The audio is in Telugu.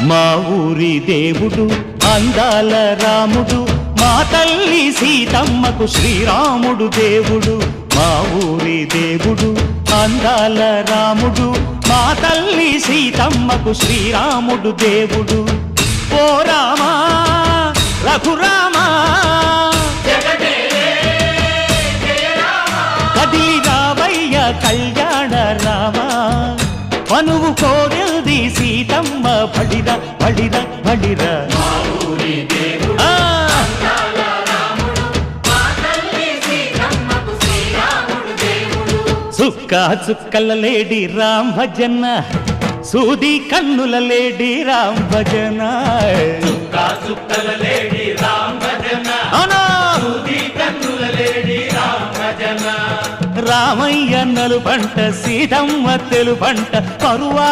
మా ఊరి దేవుడు అందాల రాముడు, మా తల్లి సీతమ్మకు శ్రీరాముడు దేవుడు. మా ఊరి దేవుడు అందాల రాముడు, మా తల్లి సీతమ్మకు శ్రీరాముడు దేవుడు. ఓ రామా రఘురామా కదిలి రావయ్య కళ్యాణ రామా, మనువు కోరెల్ది సీతమ్మ బడిర బడిర బడిర. చుక్క చుక్కల లేడి రామ్ భజన, సూది కన్నుల లేడి రామ్ భజన. చుక్కల లేడి రామ్ భజన, సూది కన్నుల లేడి రామ్ భజన. రామయ్య నలుపంట సీతమ్మ తెలుపంట పరువా